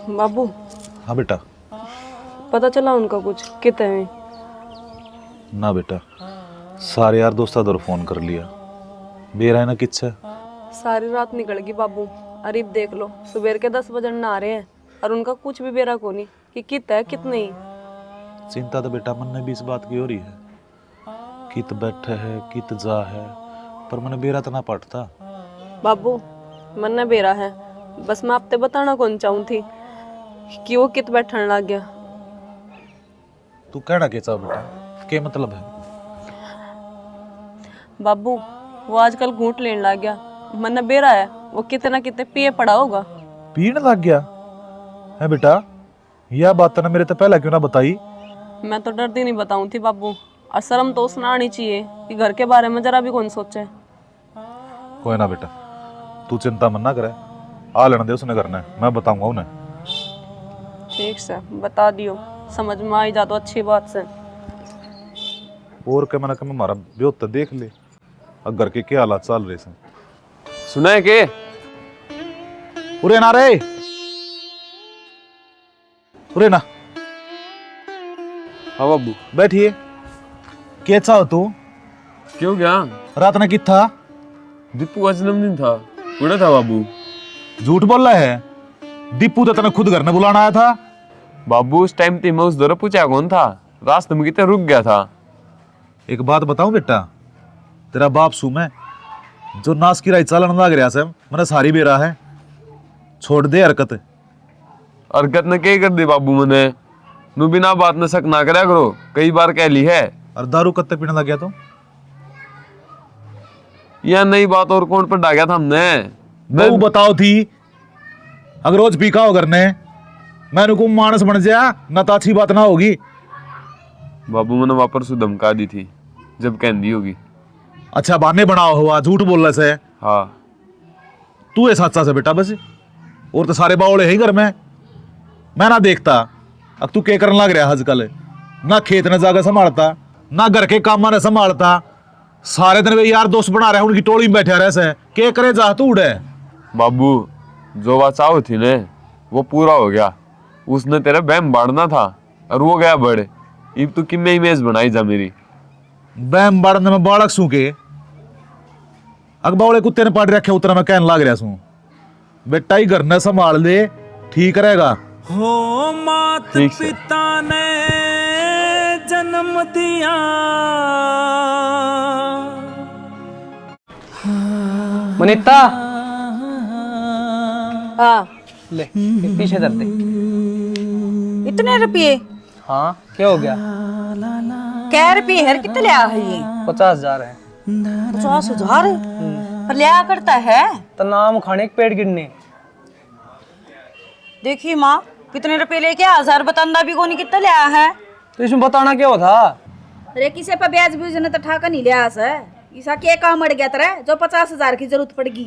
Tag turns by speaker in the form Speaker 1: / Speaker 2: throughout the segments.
Speaker 1: बाबू।
Speaker 2: हाँ बेटा।
Speaker 1: पता चला उनका कुछ कितने में?
Speaker 2: ना बेटा, सारे यार दोस्ता दर फोन कर लिया, बेरा है ना किच्छा।
Speaker 1: सारी रात निकल गई बाबू। अरे देख लो, सुबह के 10 बजे ना आ रहे हैं और उनका कुछ भी बेरा को नहीं कि कित है कित नहीं।
Speaker 2: चिंता तो बेटा मन ने भी इस बात की हो रही है, कित बैठे है कित जा है, पर मैंने बेरा तो ना पड़ता।
Speaker 1: बाबू मन ने बेरा है, बस मैं आपते बताना कौन चाहूँ थी कि वो कित बैठने लग गया।
Speaker 2: तू कहना क्या चाह बेटा, क्या मतलब है?
Speaker 1: बाबू वो आजकल घूंट लेने लग गया। मन ने बेरा है, वो कितना कितने पिए पड़ा होगा।
Speaker 2: पीने लग गया है बेटा? यह बात ने मेरे तो पहले क्यों ना बताई?
Speaker 1: मैं तो डरती नहीं बताऊं थी बाबू, और शर्म तो उसने आनी चाहिए कि घर के बारे में जरा भी कौन सोचे।
Speaker 2: कोई ना बेटा, तू चिंता मन ना करे, आ लेने दे उसने करना है, मैं बताऊंगा उन्हें।
Speaker 1: ठीक से बता दियो, समझ में आई जा तो अच्छी बात से।
Speaker 2: और क्या मैंने कहा हमारा ब्योह तो देख ले, अब घर के क्या हालात चल रहे हैं।
Speaker 3: सुना है के?
Speaker 2: उरे ना रे, उरे ना।
Speaker 3: हाँ बाबू।
Speaker 2: बैठिए। क्या चाहो तू?
Speaker 3: क्यों क्या?
Speaker 2: रात ने कित था?
Speaker 3: दीपू का जन्मदिन था, कुड़ा था बाबू।
Speaker 2: झूठ बोल रहा है? दीपू तो तने खुद घर में बुलाना आया था।
Speaker 3: बाबू उस टाइम ते मैं उस दौरा पूछा कौन था, रास्ते में कितने रुक गया था।
Speaker 2: एक बात बताऊं बेटा, तेरा बाप सू मैं जो नास की राई चालन लग रहा से मैंने सारी बेरा है, छोड़ दे हरकत।
Speaker 3: हरकत ने क्या कर दी बाबू? मैंने नु बिना बात में शक ना करया करो, कई बार कह ली है।
Speaker 2: और दारू कत्ते पीने लग गया तो?
Speaker 3: यह नई बात और कौन पर डागा था हमने?
Speaker 2: वो बताओ थी, अगर रोज पीका हो करने मैं को मानस बन जा ना तो अच्छी बात ना होगी।
Speaker 3: बाबू मैंने वापर से धमका दी थी जब कहती होगी।
Speaker 2: अच्छा बहाने बनाओ हुआ, झूठ बोलने से।
Speaker 3: हाँ
Speaker 2: तू है सच्चा से बेटा बस, और तो सारे बावले है घर में, मैं ना देखता। अब तू क्या करने लग रहा है आजकल? ना खेत ने जाकर संभालता, ना घर के काम ने संभालता, सारे दिन वे यार दोस्त बना रहे उनकी टोली में बैठे रहे से, क्या करे जा तू उड़े।
Speaker 3: बाबू, जो बात चाहो थी ने वो पूरा हो गया। उसने तेरा बहम बाढ़ना था और वो गया बड़े। इब तू किम्मे इमेज बनाई जा मेरी।
Speaker 2: बैम बाड़ने में बालक सू के अकबावले कुत्ते ने पाड़ रखे उतना मैं कहने लग रहा सू, बेटा ही घर ने संभाल ले ठीक रहेगा।
Speaker 4: हो मात
Speaker 3: ठीक से।
Speaker 4: पिता ने जन्म दिया,
Speaker 5: मनीता
Speaker 1: हाँ
Speaker 5: ले ये पीछे धर दे।
Speaker 6: इतने रुपये?
Speaker 5: हाँ क्या हो गया?
Speaker 6: क्या रुपये है? कितने लिया है ये?
Speaker 5: 50,000 है।
Speaker 6: 50,000? पर लिया करता है
Speaker 5: तो नाम खाने एक पेड़ गिरने।
Speaker 6: देखिए माँ, कितने रुपए लेके 1,000 बताना भी कोनी कितना लिया है।
Speaker 5: तो इसमें बताना क्या हो था?
Speaker 6: अरे किसे पर ब्याज भी ने तो ठाका नहीं लिया है। ऐसा क्या काम अड़ गया तेरे जो 50,000 की जरूरत पड़गी?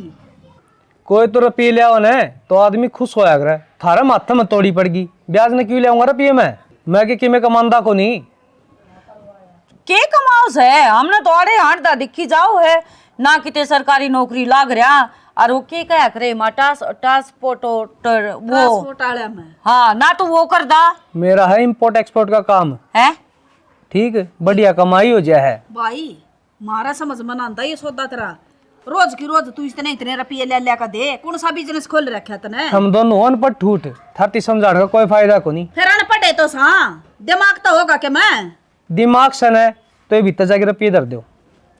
Speaker 5: कोई तो रुपये लिया होने तो आदमी खुश होया करे, थारे माथे में तोड़ी पड़गी। ब्याज ने क्यों लियाऊंगा रुपये मैं कि मैं कमांदा को नहीं।
Speaker 6: के कमाओ से हमने तो अड़े हाथ दा दिखी जाओ है ना, किते सरकारी नौकरी लाग रहा और वो के कया करे ट्रांसपोर्ट वो में। हाँ ना तो वो कर दा।
Speaker 5: मेरा है इम्पोर्ट एक्सपोर्ट का काम
Speaker 6: है।
Speaker 5: ठीक है, बढ़िया कमाई हो जाए है।
Speaker 6: भाई मारा समझ में आंदा ये सौदा तेरा, रोज की रोज तू इतने रुपये ले लिया का दे। कौन सा बिजनेस खोल रखा तने?
Speaker 5: हम दोनों अनपढ़ ठूठ, थाती समझाने का कोई फायदा को नहीं।
Speaker 6: फिर अनपढ़ है तो सा दिमाग तो होगा के मैं?
Speaker 5: दिमाग सन है तो ये भीतर जाके रुपये धर दो।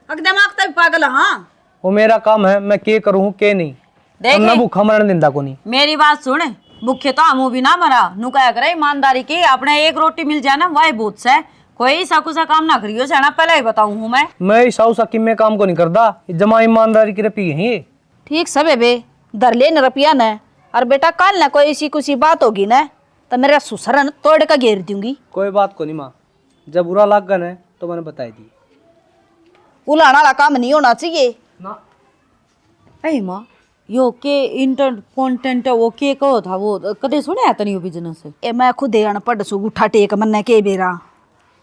Speaker 6: अगर दिमाग तो भी पागल है। हाँ
Speaker 5: वो मेरा काम है, मैं के करूँ के नहीं।
Speaker 6: देख
Speaker 5: भूखा मरण दिंदा को नहीं।
Speaker 6: मेरी बात सुन, भूखे तो हम भी ना मरा नु क्या करे ईमानदारी की अपने एक रोटी मिल जाए ना वही बहुत से। कोई साकुसा काम ना करियो जाना, पहले ही बताऊं हूँ मैं
Speaker 5: इस साउ साकी में काम को नहीं करता, जमा ईमानदारी की रुपये है।
Speaker 6: ठीक सब है बे, धर ले न रुपया न। और बेटा कल ना कोई ऐसी कुछ बात होगी ना तो मेरा सुसरन तोड़ का घेर दूंगी।
Speaker 5: कोई बात को नहीं माँ, जब बुरा लग गया ना तो मैंने बताई दी।
Speaker 6: उलाना वाला काम नहीं होना चाहिए
Speaker 5: ना।
Speaker 6: अरे माँ यो के इंटर कंटेंट वो के कहो था वो कदे सुने आता नहीं हो बिजनेस ए मैं खुद अनपढ़ सु गुठा टेक मन्ने के बेरा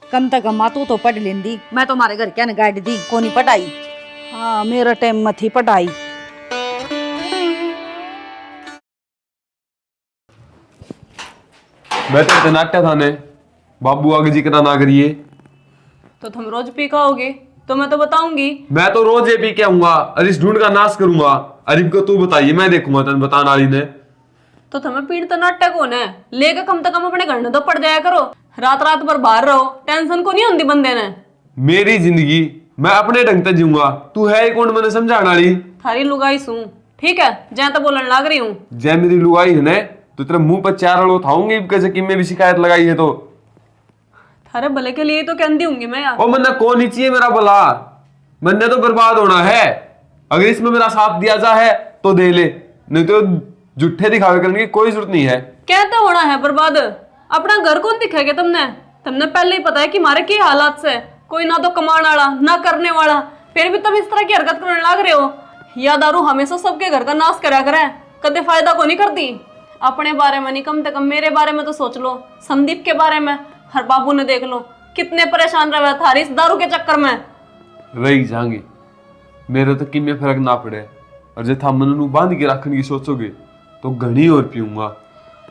Speaker 6: कम तक माँ तू तो पढ़ लेंदी, मैं तो हमारे घर क्या न गाइड दी कोनी पढ़ाई। हाँ मेरा टाइम में थी पढ़ाई।
Speaker 3: मैं तो नाट्य था ने बाबू आगे जिक्र ना करिए।
Speaker 1: तो तुम रोज पी खाओगे तो मैं तो बताऊंगी।
Speaker 3: मैं तो रोज ये पी के आऊंगा और इस ढूंढ का नाश करूंगा। अरिब को तू बताइए, मैं देखूंगा तन बताने वाली ने।
Speaker 1: तो तुम्हें पीड़ तो नाटक कौन है, लेकर कम से कम अपने घर में तो पड़ जाया करो। रात रात भर बाहर रहो, टेंशन को नहीं होती बंदे ने।
Speaker 3: मेरी जिंदगी मैं अपने ढंग से जीऊंगा, तू है कौन मैंने समझाने वाली।
Speaker 1: थारी लुगाई सू, ठीक है, जय तो बोलने लग रही हूँ।
Speaker 3: जय मेरी लुगाई है ने तो तेरे मुंह पर चार अड़ो उठाऊंगी कैसे कि मैं भी शिकायत लगाई है तो।
Speaker 1: थारे भले के लिए तो कहती हूँ मैं यार।
Speaker 3: ओ मैंने कौन ही चाहिए मेरा भला, मैंने तो बर्बाद होना है। अगर इसमें मेरा साथ दिया जा है तो दे ले, नहीं तो झूठे दिखावे करने की कोई जरूरत नहीं है।
Speaker 1: कहते होना है बर्बाद, अपना घर कौन दिखेगा तुमने? तुमने पहले ही पता है कि हमारे क्या हालात से, कोई ना तो कमाने वाला ना करने वाला, फिर भी तुम इस तरह की हरकत करने लग रहे हो। या दारू हमेशा सबके घर का नाश करा करे, कदे फायदा को नहीं करती। अपने बारे में नहीं, कम से कम मेरे बारे में तो सोच लो, संदीप के बारे में। हर बाबू ने देख लो कितने परेशान रहे थारी इस दारू के चक्कर में।
Speaker 3: रही जाएंगे मेरे तो किमे फर्क ना पड़े, और जे था मन बांध के रखने की सोचोगे तो घनी और पीऊंगा।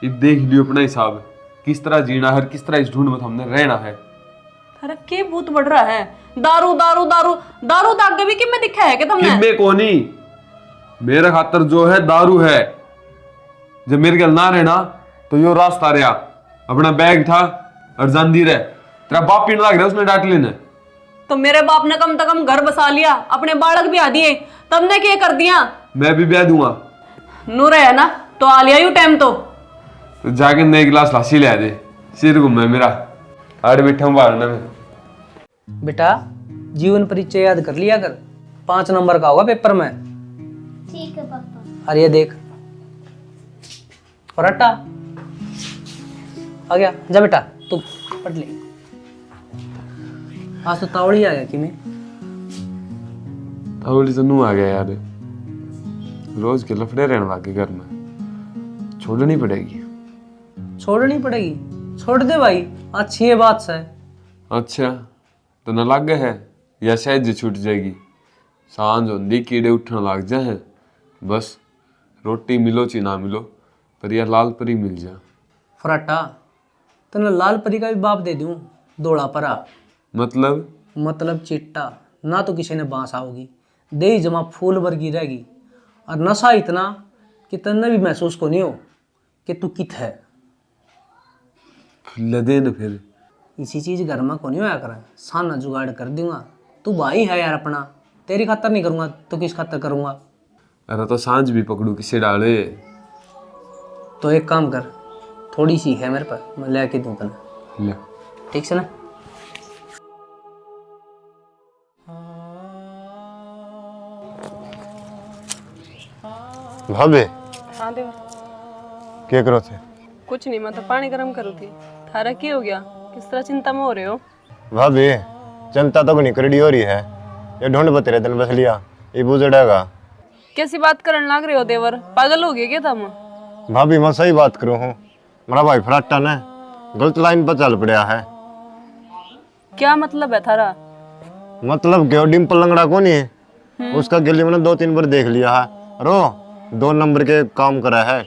Speaker 3: ये देख लियो अपना हिसाब, किस तरह जीना है, किस तरह इस ढूंढ में हमने रहना है।
Speaker 1: अरे के भूत बढ़ रहा है, दारू दारू दारू दारू तो आगे भी किमे दिखा है कि तुमने?
Speaker 3: किमे कोनी, मेरे खातर जो है दारू है। जब मेरे गल ना रहना तो यो रास्ता रहा, अपना बैग था और जानदी रहे। तेरा बाप पीने लग रहा उसने डांट लेने।
Speaker 1: तो मेरे बाप ने कम से कम घर बसा लिया, अपने बालक भी आ दिए, तुमने क्या कर दिया?
Speaker 3: मैं भी ब्याह दूंगा।
Speaker 1: नूर है ना तो आ लिया यू टाइम तो
Speaker 3: जाके नए गिलास लासी ले आ दे, सिर घूमे मेरा। आड़ बैठा हूँ बाहर में।
Speaker 5: बेटा जीवन परिचय याद कर लिया कर, 5 नंबर का होगा पेपर में।
Speaker 7: ठीक है पापा।
Speaker 5: अरे ये देख पराठा आ गया, जा बेटा तू पढ़ ले। आज तो तावड़ी आ गया कि मैं
Speaker 3: तावड़ी तो नू आ गया यार, रोज के लफड़े रहने वाके घर में, छोड़नी पड़ेगी।
Speaker 5: छोड़नी पड़ेगी, छोड़ दे भाई, अच्छी है बात से।
Speaker 3: अच्छा तो न लग है या शायद जी छूट जाएगी। सांझ होंदी कीड़े उठने लग जाए, बस रोटी मिलो ची ना मिलो पर यह लाल परी मिल जा।
Speaker 5: फराटा तने लाल परी का भी बाप दे दूं, दौड़ा परा।
Speaker 3: मतलब
Speaker 5: चिट्टा ना तो किसी ने बांस आओगी, दे ही जमा फूल वर्गी रहेगी, और नशा इतना कि तन्ने भी महसूस को नहीं हो कि तू कित है।
Speaker 3: लदे न फिर
Speaker 5: इसी चीज घर में को नहीं होया कर, साना जुगाड़ कर दूंगा। तू भाई है यार अपना, तेरी खातर नहीं करूंगा तो किस खातर करूंगा?
Speaker 3: अरे तो सांझ भी पकड़ू किसे डाले।
Speaker 5: तो एक काम कर, थोड़ी सी है मेरे पर, मैं लेके दूं तने,
Speaker 3: ले
Speaker 5: ठीक से ना?
Speaker 8: भाभी
Speaker 1: हाँ देव,
Speaker 8: क्या करो थे?
Speaker 1: कुछ नहीं, मैं तो पानी गर्म करूँ थी। थारा की हो गया, किस तरह चिंता में हो रहे हो?
Speaker 8: भाभी चिंता तो नहीं करड़ी हो रही है, ये ढूंढ बतेरे दिन बस लिया ये बुझड़ेगा।
Speaker 1: कैसी बात करने लग रहे हो देवर, पागल हो गए क्या तुम?
Speaker 8: भाभी मैं सही बात करूँ हूँ, मेरा भाई फराटा ने गलत लाइन पर चल पड़ा है।
Speaker 1: क्या मतलब है थारा?
Speaker 8: मतलब कि वो डिम्पल लंगड़ा को नहीं है, उसका गिल्ली मैंने 2-3 बार देख लिया है, रो 2 नंबर के काम करा है,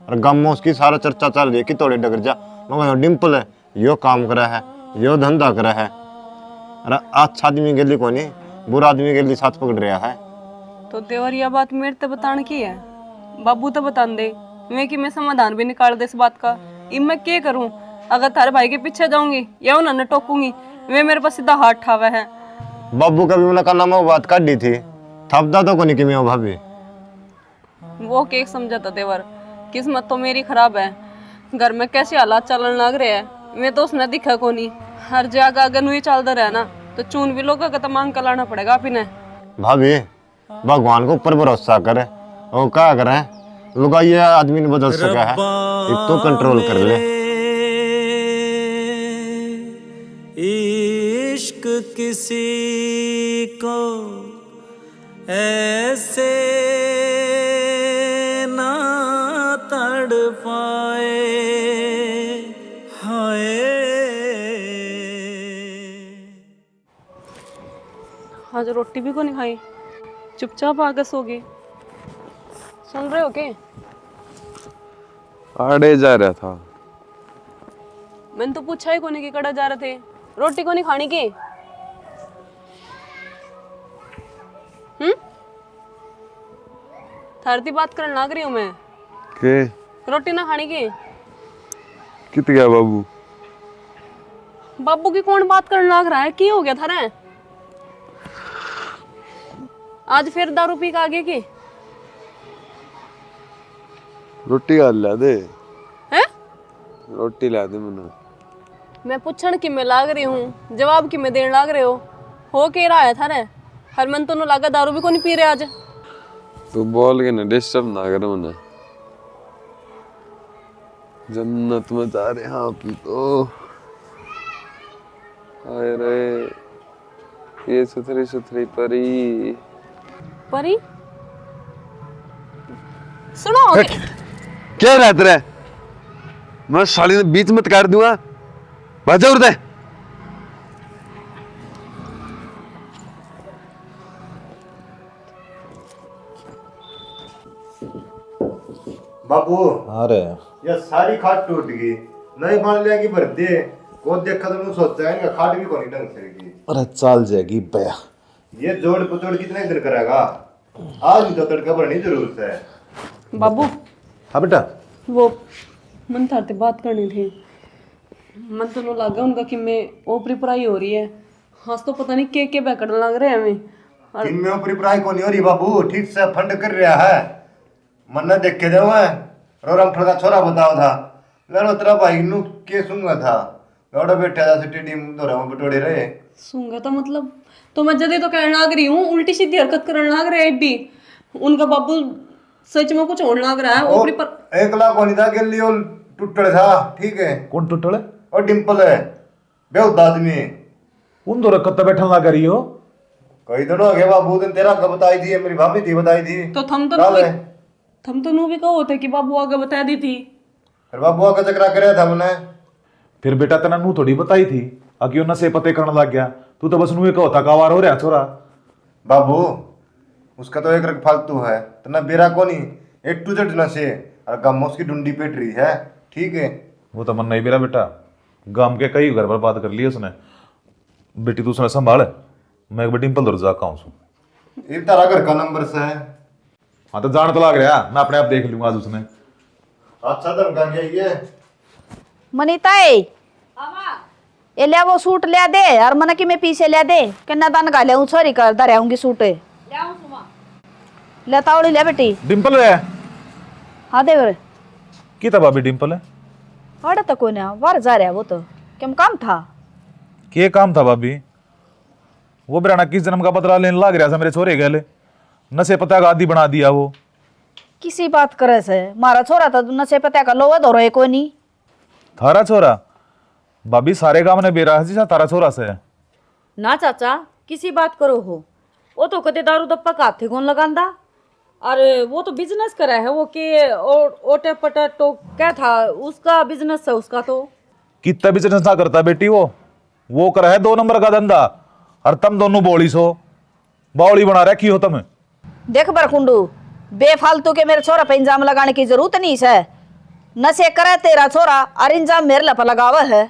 Speaker 8: और गाँव में उसकी सारा चर्चा चल रही है कि थोड़े डगर जा। मगर डिम्पल है, यो काम करा है, यो धंधा करा है, अरे अच्छा आदमी गिल्ली को नहीं, बुरा आदमी गिल्ली साथ पकड़ रहा है।
Speaker 1: तो देवर यह बात मेरे ते बताने की है, बाबू तो बता दे, मैं समाधान भी निकाल दे इस बात का। अब मैं क्या करूं? अगर थारे भाई के पीछे जाऊंगी या उन्होंने टोकूंगी, वे मेरे पास सीधा हाथ ठावे है।
Speaker 8: बाबू का भी मैंने कहा नाम बात काटी थी, थपदा तो को नहीं कि मैं भाभी।
Speaker 1: वो केक समझा था देवर, किस्मत तो मेरी खराब है, घर में कैसे हालात चलने लग रहे हैं, मैं तो उसने दिखा को नहीं। हर जगह अगर नहीं चलता रहा ना तो चून भी लोगों का तो मांग कर लाना पड़ेगा अपने।
Speaker 8: भाभी भगवान को ऊपर भरोसा करे, वो क्या करे, लुगाई आदमी ने बदल सका है, एक तो कंट्रोल कर ले।
Speaker 4: इश्क किसी को ऐसे ना तड़पाए, हाय।
Speaker 1: आज रोटी भी को नहीं खाई, चुपचाप आगे सो गई। सुन रहे हो के?
Speaker 3: आड़े जा रहा था,
Speaker 1: मैंने तो पूछा ही कोनी कि कड़ा जा रहे थे। रोटी को नहीं खानी की? थारती बात करने लग रही हूँ मैं।
Speaker 3: के
Speaker 1: रोटी ना खाने की?
Speaker 3: कित गया बाबू?
Speaker 1: बाबू की कौन बात करने लग रहा है? की हो गया थारे? आज फिर दारू पी के आगे की?
Speaker 3: रोटी खा ला दे।
Speaker 1: हैं?
Speaker 3: रोटी ला दे मना।
Speaker 1: मैं पूछण कि मैं लाग रही हूँ, जवाब कि मैं देने लाग रहे हो के रहा है थारे? हर मन तो न लागा दारू भी को नहीं पी रहे आज।
Speaker 3: तू बोल के ना डिस्टर्ब ना कर मना। जन्नत में जा रहे हाँ पी तो। हाय रे ये सुथरी सुथरी परी।
Speaker 1: परी? सुनो
Speaker 3: क्या रहता रहा? मैं साली ने बीच में काट दूंगा। बजा उड़ता है।
Speaker 8: बाबू
Speaker 2: अरे
Speaker 8: ये सारी खाट टूट गई, नहीं मान लिया कि भर दे को देखा तो मैं सोचा है इनका खाट भी कोनी ढंग से की।
Speaker 2: अरे चल जाएगी बया।
Speaker 8: ये जोड़ पतोड़ कितने देर करेगा? आज भी तो तड़का भरनी जरूरत है।
Speaker 1: बाबू,
Speaker 2: हाँ बेटा।
Speaker 1: वो मन थारते बात करनी थी। मन तो न लगा उनका कि मैं ओपरी पढ़ाई हो रही है। हाँ तो पता नहीं के बैकड़ लग रहे हैं हमें। और
Speaker 8: इनमें ऊपरी पढ़ाई को नहीं हो रही बाबू, ठीक से फंड कर रहा है। मन ने देख के दे है रोरम का छोरा बताओ था लड़ो तेरा भाई नु के सुनगा था लड़ो बैठा था स्टेडियम दौरा में बटोड़े रहे।
Speaker 1: सुनगा तो मतलब तो मैं जल्दी तो कहने लग रही हूँ, उल्टी सीधी हरकत करने लग रहे हैं भी। उनका बाबू सच में कुछ होने लग रहा है। ओपरी पर
Speaker 8: 1 लाख होनी था के लिए टुटड़ था, ठीक है।
Speaker 2: कौन टुटड़े?
Speaker 8: और डिंपल है बेहुद आदमी।
Speaker 2: उन दो रखत बैठा ना करी हो।
Speaker 8: कई दिन हो गए बाबू, दिन तेरा कब बताई थी, मेरी भाभी थी बताई थी।
Speaker 1: तो थम तो नू भी कहो थे कि बाबू आगे बता दी थी।
Speaker 8: फिर बाबू का चक्रा करे था मैंने।
Speaker 2: फिर बेटा तेना नू थोड़ी बताई थी आकि नशे पते करने लग गया। तू तो बस नू एक होता कावार हो रहा छोरा।
Speaker 8: बाबू उसका तो एक रख फालतू है, तना बेरा को नहीं एक टू जेड नशे और गम उसकी डुंडी पेट रही है, ठीक है।
Speaker 2: वो तो मन नहीं मेरा बेटा, गांव के कई घर पर बात कर ली उसने। बेटी तू उसने संभाल, मैं एक डिंपल दौर जा का
Speaker 8: ये तारा घर का नंबर से है।
Speaker 2: हाँ तो जान तो लग रहा, मैं अपने आप देख लूंगा आज उसने।
Speaker 8: अच्छा धमका गया ये।
Speaker 6: मनीता ये ले वो सूट ले दे और मन की मैं पीछे ले दे किन्ना दान गा ले छोरी कर दे रहूंगी सूट ले तावड़ी ले बेटी।
Speaker 2: डिंपल है?
Speaker 6: हाँ देवर
Speaker 2: की था भाभी डिंपल है?
Speaker 6: अरे तो कोई ना बाहर जा रहा वो तो क्या काम था?
Speaker 2: के काम था भाभी? वो बिराना किस जन्म का बदला लेने लग रहा था मेरे छोरे गले। नशे पता का आदि बना दिया वो।
Speaker 6: किसी बात करे से मारा छोरा था नशे पता का लोवा दो रहे कोई नहीं।
Speaker 2: थारा छोरा? भाभी सारे काम ने बेरा है तारा छोरा से है।
Speaker 6: ना चाचा किसी बात करो हो, वो तो कदे दारू दप्पा का हाथे कौन लगांदा। अरे वो तो बिजनेस करा है वो के ओटे पटे तो क्या था उसका बिजनेस है उसका। तो
Speaker 2: कितना बिजनेस ना करता बेटी वो कर है 2 नंबर का धंधा। और तुम दोनों बोली सो बावली बना रखी हो तुम।
Speaker 6: देख बरखुंडू बेफालतू के मेरे छोरा पे इंजाम लगाने की जरूरत नहीं है। नशे करे तेरा छोरा और इंजाम मेरे लपा लगावा है।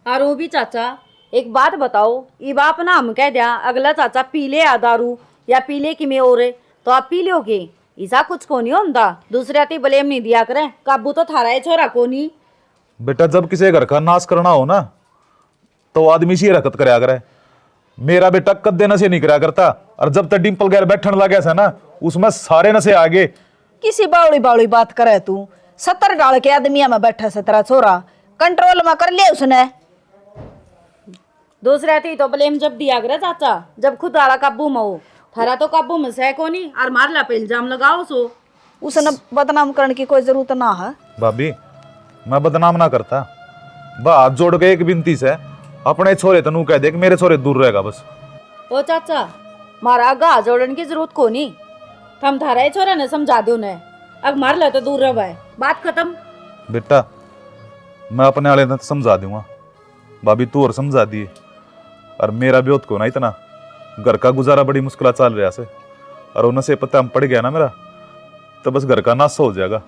Speaker 6: और वो भी चाचा एक बात बताओ, ये बाप ना हम कह दिया अगला चाचा पी ले आ दारू या पी ले कि मैं और तो आप पी लोगे, ऐसा कुछ को नहीं होता। दूसरे आती ब्लेम नहीं दिया करें, काबू तो थारा है छोरा को नहीं।
Speaker 2: बेटा जब किसी घर का नाश करना हो ना तो आदमी सी हरकत कराया करे। मेरा बेटा कद्दे नशे नहीं कराया करता, और जब तक डिंपल गैर बैठने लगा था ना उसमें सारे नशे आ गए।
Speaker 6: किसी बावड़ी बावड़ी बात करे तू, 70 डाल के आदमिया में बैठा से तेरा छोरा कंट्रोल में कर लिया उसने। दूसरे आती तो ब्लेम जब दिया करे चाचा जब खुद आला काबू में हो, थारा तो काबू में से को नहीं और मार ला पे इल्जाम लगाओ सो। उसने बदनाम करने की कोई जरूरत ना है।
Speaker 2: भाभी मैं बदनाम ना करता, हाथ जोड़ के एक विनती से अपने छोरे तनु कह दे कि मेरे छोरे दूर रहेगा बस।
Speaker 6: ओ चाचा मारा आगा जोड़न की जरूरत को नहीं, हम थारा छोरा ने समझा दो ने अब मार ले तो दूर रह बात खत्म।
Speaker 2: बेटा मैं अपने वाले ने समझा दूंगा, भाभी तू और समझा दिए। और मेरा भी को ना इतना घर का गुजारा बड़ी मुश्किल चल रहा से, और उन्हें से पता हम पड़ गया ना मेरा तो बस घर का नाश हो जाएगा।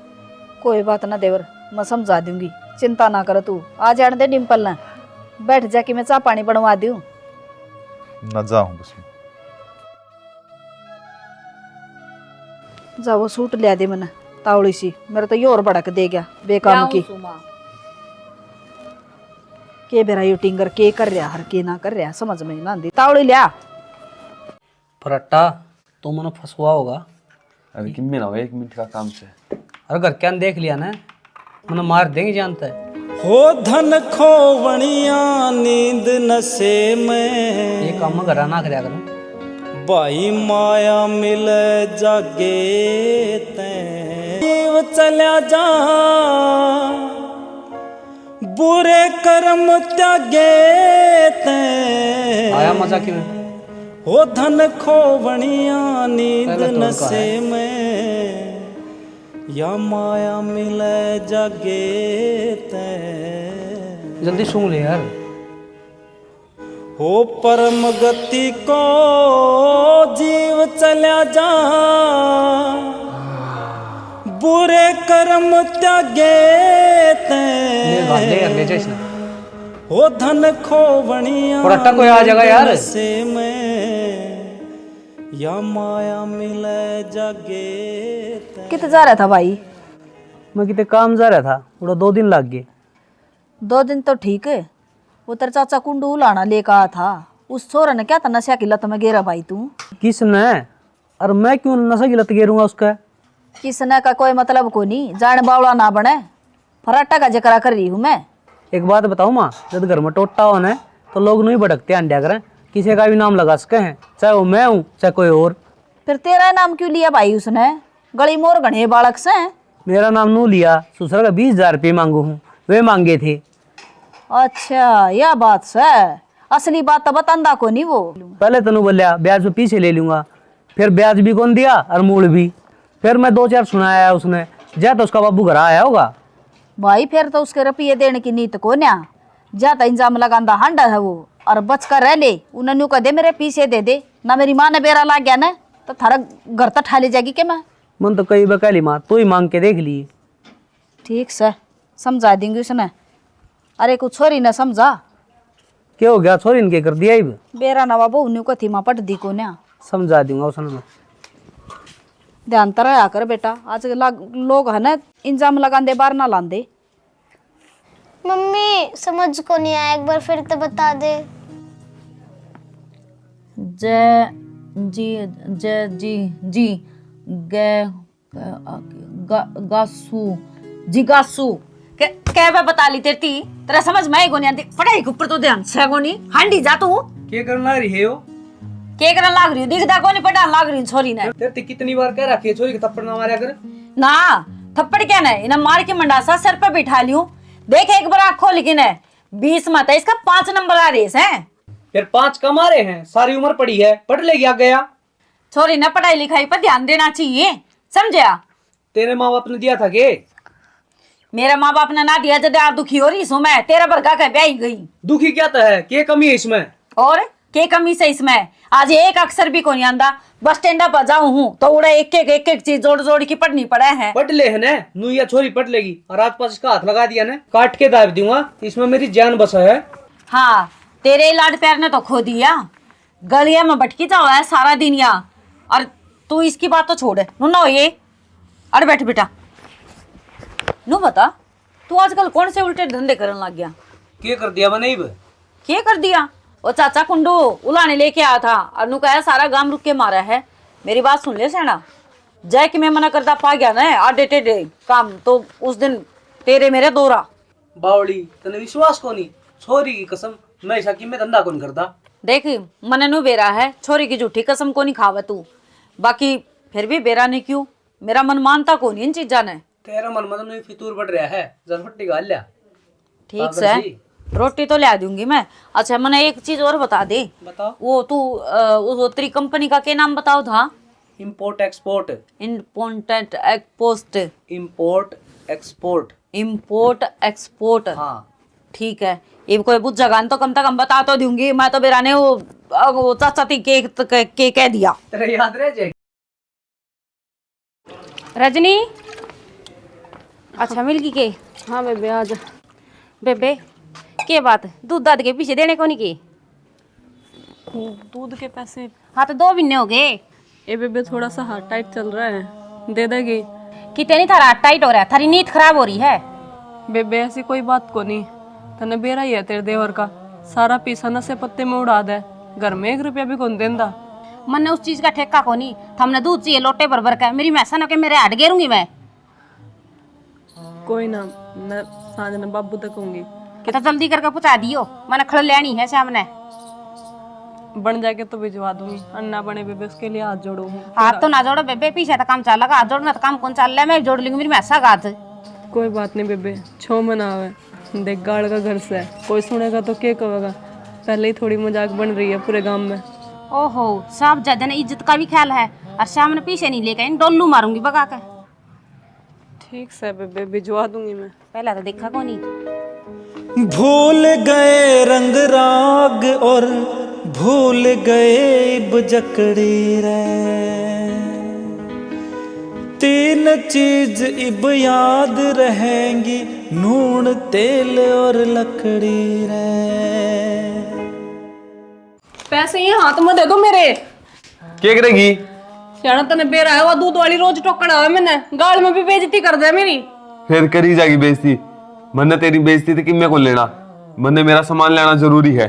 Speaker 6: कोई बात ना देवर मैं समझा दूंगी। चिंता ना कर तू, आ जाने दे डिम्पल ने। बैठ जा कि मैं चाह पानी बनवा दूं।
Speaker 2: न जाऊं बस।
Speaker 6: जा वो सूट लिया दे मैंने तावड़ी सी, मेरा तो ये और भड़क दे गया बेकाम की। के बेरा यू टिंगर के कर रहा हर के ना कर रहा समझ में ना आंदी। तावड़ी लिया।
Speaker 5: फरट्टा तू मनो फंसवा होगा।
Speaker 3: अरे कि मेरा 1 मिनट का काम से।
Speaker 5: अरे घर क्या देख लिया ना, मनो मार देंगे जानता है।
Speaker 4: हो धन खोवणिया नींद नशे में,
Speaker 5: ये काम में घर ना कराया करूं।
Speaker 4: भाई माया मिले जागे तैं, जीव चल्या जा बुरे कर्म त्यागे तैं।
Speaker 5: आया मजा क्यों?
Speaker 4: हो धन खोवणिया नींद
Speaker 5: पहले तो उनका
Speaker 4: नशे में, या माया मिले जागे तैं।
Speaker 5: जल्दी सूंघ ले यार।
Speaker 4: हो परम गति को जीव चल्या जा बुरे कर्म त्यागे
Speaker 5: ले गाल ले यार, ले जा इसने।
Speaker 4: हो धन खोवणिया
Speaker 5: फरट्टा कोई आ जाएगा यार।
Speaker 4: से में, या माया मिले जागे तैं।
Speaker 6: कितने जा रहा था भाई?
Speaker 5: मैं कितने काम जा रहा था, पूरा 2 दिन लग गए।
Speaker 6: 2 दिन तो ठीक है। वो तेरा चाचा कुंडू लाना लेकर आया था, उस छोरा ने क्या था नशा की लत में गेरा भाई तू।
Speaker 5: किसने? और मैं क्यों नशा की लत गेरूंगा उसका?
Speaker 6: किसने का कोई मतलब को नहीं, जान बावला ना बने। फराटा का जिक्र कर रही हूँ मैं।
Speaker 5: एक बात बताऊं माँ, जब घर में टोटा हो ना तो लोग नहीं भटकते अंडा करें, किसी का भी नाम लगा सके हैं, चाहे वो मैं हूँ चाहे कोई और।
Speaker 6: फिर तेरा नाम क्यों लिया भाई उसने? गली मोर घने बालक से।
Speaker 5: मेरा नाम नू लिया, ससुर का 20,000 रुपये मांगू हूँ, वे मांगे थे।
Speaker 6: अच्छा यह बात से, असली बात तो बतांदा को नहीं वो।
Speaker 5: पहले तनु बोलिया ब्याज पे पीछे ले लूंगा, फिर ब्याज भी कौन दिया और मूल भी। फिर मैं 2-4 सुनाया उसने, जा तो उसका बाबू घर आया होगा।
Speaker 6: भाई फिर तो उसके रुपये देने की नीत को न्या, ज्यादा इंजाम लगांदा हांडा है वो। और बच कर रह ले, उन्हें कह दे मेरे पीछे दे दे ना, मेरी माँ ने बेरा ला गया ना तो थारा घर तक ठा ले जाएगी के मैं।
Speaker 5: मन तो कई बकाली माँ तू ही मांग के देख ली।
Speaker 6: ठीक से समझा देंगे उसने। अरे कुछ छोरी न समझा।
Speaker 5: क्या हो गया, छोरी इनके कर दिया ही
Speaker 6: बेरा नवा बहु न्यू कथी माँ पट दी को न्या।
Speaker 5: समझा दूंगा उसने मैं।
Speaker 6: ध्यान तर रहा कर बेटा, आज लोग है ना इंजाम लगांदे बार ना लांदे।
Speaker 7: मम्मी समझ को नहीं आया, एक बार फिर तो बता दे।
Speaker 6: जय जी गे गासू जी गासू क्या मैं बता ली तेरी तेरा समझ में को नहीं आती। पढ़ाई के ऊपर तो ध्यान से को नहीं हांडी जा तू।
Speaker 5: क्या करना रही है वो?
Speaker 6: के करन लाग रही दिखदा को नहीं पढ़ा लाग रही छोरी ने।
Speaker 5: तेरे कितनी बार कह रखी है छोरी के थप्पड़ ना मारा कर।
Speaker 6: ना थप्पड़ क्या ना इन्हें मार के मंडासा सर पे बिठा लियो। देख एक बार आँख खोल लेकिन है 20 मत है, इसका 5 नंबर आ रेस है।
Speaker 5: फिर 5 कम आ रहे हैं, सारी उम्र पड़ी है, पढ़ लेगी आ गया।
Speaker 6: छोरी ने पढ़ाई लिखाई पर ध्यान देना चाहिए, समझा?
Speaker 5: तेरे माँ बाप ने दिया था के?
Speaker 6: मेरे माँ बाप ने ना दिया, जब आप दुखी हो रही सो मैं तेरा बरगा का ब्याह गई।
Speaker 5: दुखी क्या तो है, क्या कमी है इसमें?
Speaker 6: और के कमी से इसमें आज एक अक्षर भी को नहीं आंदा। बस स्टैंड पर जाऊं हूँ तो उड़ा एक चीज जोड़ जोड़ की पढ़नी पड़ा है।
Speaker 5: पढ़ ले है ना, नूया छोरी पढ़ लेगी। और आज पास इसका हाथ लगा दिया ना, काट के दाब दूंगा, इसमें मेरी जान बसा है।
Speaker 6: हाँ तेरे लाड प्यार ने तो खो दिया, गलिया में भटकी जाओ है सारा दिन यहाँ। और तू इसकी बात तो छोड़ नु हो ये। अरे बैठ बेटा, नु बता तू आजकल कौन से उल्टे धंधे करने लग गया?
Speaker 5: क्या कर दिया मैंने?
Speaker 6: क्या कर दिया? वो चाचा कुंडू उलाने लेके आया था और नु कहा सारा गांव रुक के मारा है। मेरी बात सुन ले सेना, जय कि मैं मना करता पा गया ना आधे टेढ़े काम तो उस दिन तेरे मेरे दोरा।
Speaker 5: बावली तने विश्वास को नहीं, छोरी की कसम मैं ऐसा कि मैं धंधा कौन करता।
Speaker 6: देख मने नु बेरा है, छोरी की झूठी कसम को नहीं खावा तू। बाकी फिर भी बेरा नहीं क्यों, मेरा मन मानता को नहीं इन चीजा ने।
Speaker 5: तेरा मन मतलब नहीं फितूर बढ़ रहा है, झटपट्टी गाल लिया।
Speaker 6: ठीक से रोटी तो ला दूंगी मैं। अच्छा मैंने एक चीज और बता दे।
Speaker 5: बताओ।
Speaker 6: वो तू वो तेरी कंपनी का क्या नाम बताओ था?
Speaker 5: Import export.
Speaker 6: Important ex post.
Speaker 5: Import export.
Speaker 6: Import export.
Speaker 5: हाँ
Speaker 6: ठीक है, ये कोई बुझ जगह तो कम से कम बता तो दूंगी। मैं तो बेराने वो चाचा थी के कह दिया।
Speaker 5: तेरे याद रह जाएगी।
Speaker 1: रजनी अच्छा मिल गई के? हाँ बेबे आज
Speaker 9: बेबे के बात दूध दाद के पीछे देने को नहीं की?
Speaker 1: दूध के पैसे?
Speaker 9: हाँ तो 2 महीने हो गए।
Speaker 1: ए बेबे थोड़ा सा हाथ टाइट चल रहा है, दे देगी?
Speaker 9: कितने नहीं थारा टाइट हो रहा है, थारी नींद खराब हो रही है।
Speaker 1: बेबे ऐसी कोई बात को नहीं, तने बेरा ही है तेरे देवर का, सारा पैसा नशे पत्ते में उड़ा दे, घर में 1 रुपया भी कौन देंदा।
Speaker 9: मन्ने उस चीज का ठेका को नहीं, हमने दूध चाहिए लोटे भर भर का, मेरी मैसा न के मेरे हट गेरूंगी मैं।
Speaker 1: कोई ना, मैं सांजना बाबू तक कहूंगी
Speaker 9: तो जल्दी करके पहुंचा दियो, मैंने खड़ लेनी है सामने।
Speaker 1: बन जाके तो भिजवा दूंगी, अन्ना बने बेबे उसके लिए हाथ जोड़ूंगी।
Speaker 9: हाथ तो ना जोड़ो बेबे, पीछे तो काम चल लगा, हाथ जोड़ना तो काम कौन चल रहा है, मैं जोड़ लूंगी मेरी मैसा गात।
Speaker 1: कोई बात नहीं बेबे, छो मनावे, देख गाड़ का घर से है, कोई सुनेगा तो क्या कहेगा, पहले ही थोड़ी मजाक बन रही है पूरे गांव में।
Speaker 9: ओहो सब ज्यादा ने इज्जत का भी ख्याल है, और सामने पीछे नहीं लेकर इन डोलू मारूंगी भगा के।
Speaker 1: ठीक से बेबे भिजवा दूंगी मैं।
Speaker 9: पहला तो देखा को नहीं।
Speaker 4: भूल गए रंग राग और भूल गए बजकड़ी रे, 3 चीज इब याद रहेंगी, नून तेल और लकड़ी रे।
Speaker 1: पैसे ये हाथ में दे दो मेरे।
Speaker 3: क्या करेगी?
Speaker 1: सियाना तने बेरा है, वो दूध वाली रोज टोकड़ा है मैंने, गाल में भी बेइज्जती कर दे मेरी।
Speaker 3: फिर करी जाएगी बेइज्जती, मन्ने तेरी बेइज्जती तो किम्मे को लेना, मन्ने मेरा सामान लेना जरूरी है।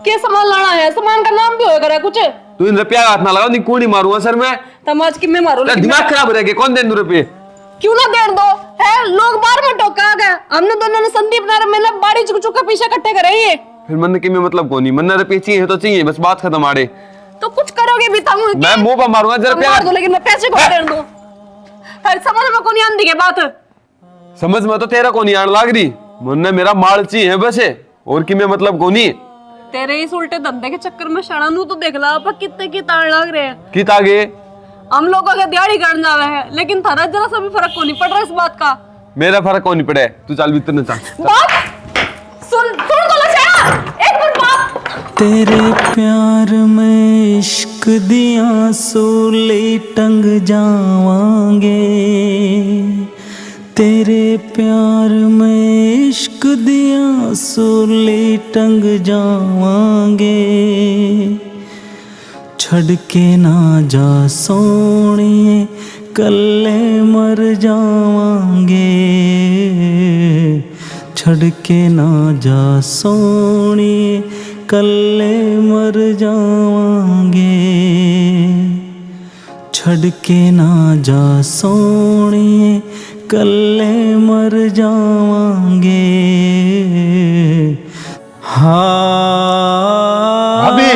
Speaker 1: क्या सामान लाना है? सामान का नाम भी होएगा कुछ?
Speaker 3: तू इन रुपया हाथ ना लगाओ, नहीं कूड़ी मारूंगा सर मैं।
Speaker 1: तमाज कि मैं मारू?
Speaker 3: तेरा दिमाग खराब हो रहेगा, कौन दे दू रुपये?
Speaker 1: क्यों ना दे दो है, लोग बाहर में टोका आ गए, हमने दोनों ने संदीप नार मैंने बाड़ी चुक चुक के पीछे इकट्ठे करे ये।
Speaker 3: फिर मन्ने किम्मे मतलब को नहीं, मन्ने रुपये चाहिए तो चाहिए, बस बात खत्म आड़े।
Speaker 1: तो कुछ करोगे भी तुम?
Speaker 3: मैं मुंह पर मारूंगा जरा प्यार।
Speaker 1: मार दो लेकिन मैं पैसे को दे दो। हर समझ में को नहीं आंदी के बात।
Speaker 3: समझ में तो तेरा को नहीं आने लग रही, मन्ने मेरा माल चाहिए बस है, और किम्मे मतलब को नहीं।
Speaker 1: तेरे इस उल्टे धंधे के चक्कर में शणानू तो देख ला आप कितने की ताड़ लग रहे हैं।
Speaker 3: कित आगे
Speaker 1: हम लोग अगर दिहाड़ी करने जावे है, लेकिन थारा जरा सा भी फर्क को नहीं पड़ रहा इस बात का।
Speaker 3: मेरा फर्क को नहीं पड़े, तू चल भीतर न चल।
Speaker 1: बात सुन तो लचैना, एक मिनट बात।
Speaker 4: तेरे प्यार में इश्क दिया सूली टंग जावांगे, तेरे प्यार में इश्क दिया सूली टंग जावांगे, छड़ के ना जा सोनिए कल्ले मर जावांगे, छड़ के ना जा सोनिए कल्ले मर जावांगे, छड़ के ना जा सोनिए कल्ले मर जावांगे।
Speaker 8: भाभी।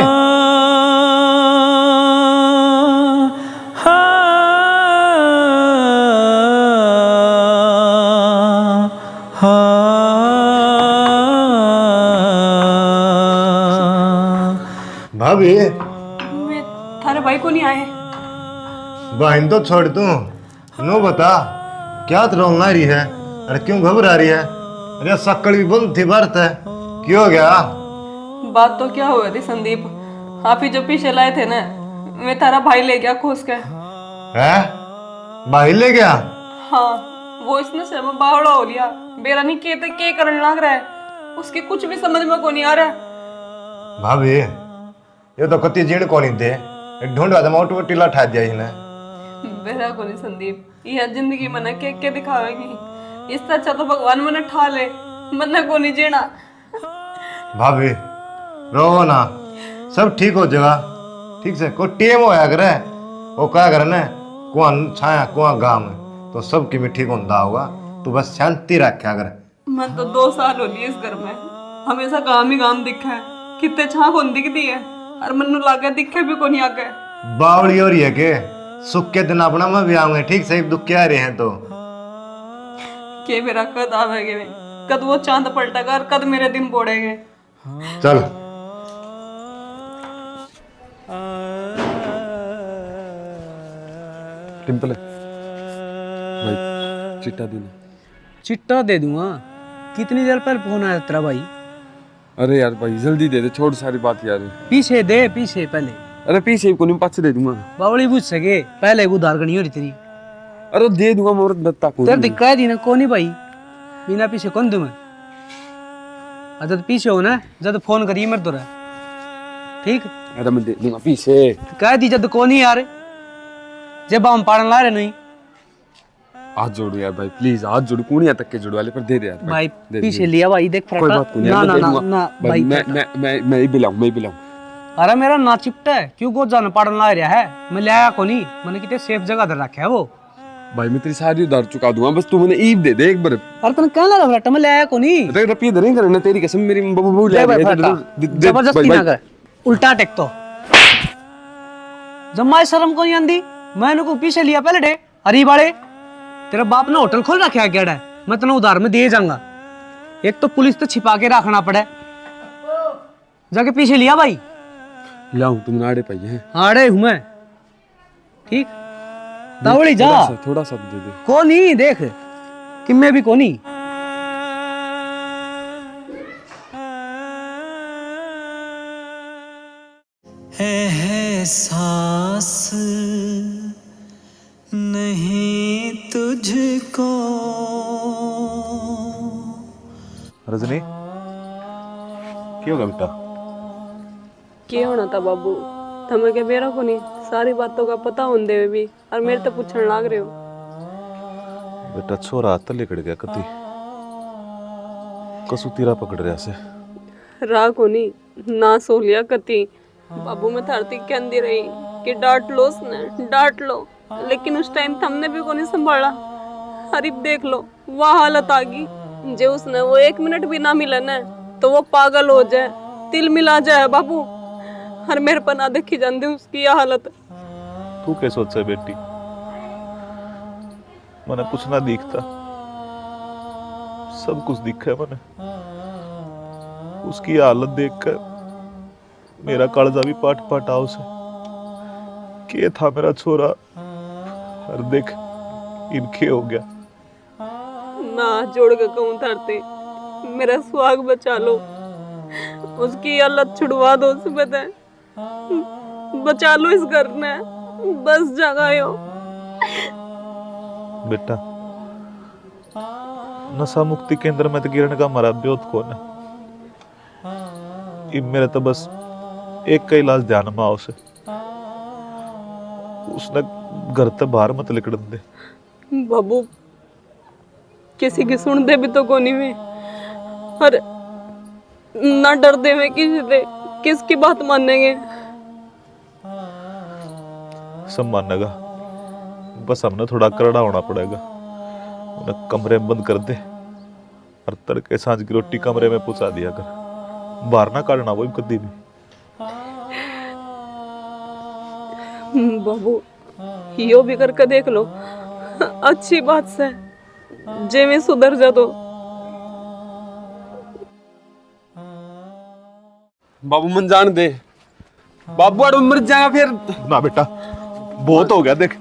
Speaker 8: भाभी
Speaker 1: मैं थारे भाई को नहीं आए।
Speaker 8: बहन तो छोड़ तू, नो बता क्या रोंग आ रही है? अरे क्यों घबरा रही है? अरे शक्कड़ भी बंद थी बरत है, क्यों हो गया?
Speaker 1: बात तो क्या हुई थी संदीप, आप ही जो पीछे लाए थे ना, मैं तारा भाई ले गया खोस के।
Speaker 8: है भाई ले गया?
Speaker 1: हाँ, वो इसने से में बावड़ा हो लिया, बेरा नहीं के करने लग रहा है, उसकी कुछ भी समझ में को नहीं आ रहा।
Speaker 8: भाभी ये तो कति जीण को नहीं थे, ढूंढवा दे मोटू टीला ठा दिया इसने।
Speaker 1: बेरा को नहीं संदीप, यह जिंदगी मना के दिखावेगी, इससे अच्छा तो भगवान मने ठा ले, मना को नहीं जीना।
Speaker 8: भाभी रो ना, सब ठीक हो जाएगा, ठीक से कोई टेम होया करे, वो क्या करे ना, कुआं छाया कुआं गाम है, तो सब की भी ठीक होता होगा, तू बस शांति रखा कर।
Speaker 1: मैं तो 2 साल हो लिए इस घर में, हमेशा काम ही काम दिखा है, कितने छां कौन दिखती है, और मनु लागे दिखे भी को नहीं आगे।
Speaker 8: बावड़ी हो रही है के सुख के दिन अपना में भी आऊंगे, ठीक से दुख क्या रहे हैं तो
Speaker 1: के मेरा कद आवेगे, कद वो चांद पलटेगा और कद मेरे दिन बोड़ेगे।
Speaker 8: चल
Speaker 3: टिम्पल भाई चिट्टा देना।
Speaker 5: चिट्टा दे दूंगा। कितनी देर पहले फोन आया तेरा भाई?
Speaker 3: अरे यार भाई जल्दी दे दे, छोड़ सारी बात यार।
Speaker 5: पीछे दे, पीछे पहले।
Speaker 3: अरे पीछे को नहीं, पाछे दे दूंगा।
Speaker 5: बावड़ी पूछ सके पहले वो उधार करनी हो रही तेरी।
Speaker 3: अरे दे दूंगा मुहूर्त दत्ता को।
Speaker 5: तेरे दिक्कत ही ना को नहीं भाई। बिना पीछे कौन दूँ मैं? जब पीछे हो ना जब फोन करिए मेरे तो ठीक।
Speaker 3: अरे मैं दे दूंगा पीछे।
Speaker 5: कह दी जब कौन ही यार जब हम पाड़न ला रहे नहीं।
Speaker 3: हाथ जोड़ो यार भाई प्लीज, हाथ जोड़ो, कूड़ियां तक के जोड़ो वाले पर दे दे यार
Speaker 5: भाई
Speaker 3: दे
Speaker 5: पीछे
Speaker 3: दे।
Speaker 5: लिया भाई देख
Speaker 3: कोई बात नहीं
Speaker 5: ना
Speaker 3: यार,
Speaker 5: ना
Speaker 3: मैं दे
Speaker 5: ना
Speaker 3: दूंगा।
Speaker 5: ना
Speaker 3: भाई
Speaker 5: भाई
Speaker 3: मैं ही बिलाऊं।
Speaker 5: अरे मेरा ना चिपटा है क्यों को जान पाड़न ला रहा है? मैं लाया को नहीं, मैंने कितने सेफ जगह धर रखा है वो।
Speaker 3: भाई मैं तेरी सारी उधार चुका दूंगा, बस तू मैंने ईद दे दे एक बार।
Speaker 5: अरे तने कहना लग रहा मैं लाया को नहीं।
Speaker 3: अरे रुपये दे नहीं करना तेरी कसम, मेरी बबू ले
Speaker 5: जबरदस्ती ना कर, उल्टा टेक तो जम्मा शर्म को नहीं आंदी। मैंने को पीछे लिया पहले डे हरी बाड़े तेरा बाप ने होटल खोल रखा है क्या? मैं तेना उधार में दे जाऊंगा। एक तो पुलिस तो छिपा के रखना पड़े, जाके पीछे लिया भाई।
Speaker 3: लाऊं तुम नाड़े पाई है?
Speaker 5: आड़े हूं मैं ठीक। दावड़ी जा
Speaker 3: थोड़ा सा दे दे।
Speaker 5: को नहीं देख कि मैं भी को नहीं।
Speaker 4: है सांस नहीं तुझको।
Speaker 2: रजनी क्या होगा बेटा?
Speaker 1: क्या होना था बाबू? तुम्हें क्या मेरा को नहीं सारी बातों का पता होने हुए भी और मेरे तो पूछने लाग रहे हो।
Speaker 2: बेटा छोरा हाथ लिकड़ गया कति कसू तीरा पकड़ रहा से
Speaker 1: राह को नहीं ना सो लिया कति। बाबू मैं थारती कहती रही कि डांट लो उसने डांट लो, लेकिन उस टाइम हमने भी को नहीं संभाला। अरे देख लो वह हालत आ गई जो उसने वो 1 मिनट भी ना मिले ना तो वो पागल हो जाए, तिल मिला जाए बाबू। हर मेरे पर ना देखी जाती उसकी यह हालत।
Speaker 2: तू क्या सोचा बेटी? मैंने कुछ ना दिखता, सब कुछ दिखा है मैंने। उसकी हालत देखकर मेरा कालजा भी पाट पाट आओ से के था मेरा छोरा। और देख इनके हो गया।
Speaker 1: ना जोड़ के कहूँ धरते मेरा सुहाग बचा लो, उसकी हालत छुड़वा दो उसमें, बचा लो इस घर ने, बस जगायो।
Speaker 2: बेटा नशा मुक्ति केंद्र में तो गिरने का हमारा ब्योत कौन है? मेरे तो बस एक का इलाज ध्यान में आओ से, उसने घर से बाहर मत निकलने दे।
Speaker 1: बाबू किसी की सुन दे भी तो कोनी में, और ना डर दे में किसी से, किसकी बात मानेंगे?
Speaker 2: सब मानेगा, बस हमने थोड़ा करड़ा होना पड़ेगा। उन्हें कमरे में बंद कर दे और तड़के सांझ की रोटी कमरे में पहुंचा दिया कर, बाहर ना काटना वो कभी भी।
Speaker 1: बाबू यो भी करके देख लो, अच्छी बात से जे में सुधर जा तो।
Speaker 3: बाबू मन जान दे, बाबू अड़ मर जाएगा फिर।
Speaker 2: ना बेटा बहुत हो गया, देख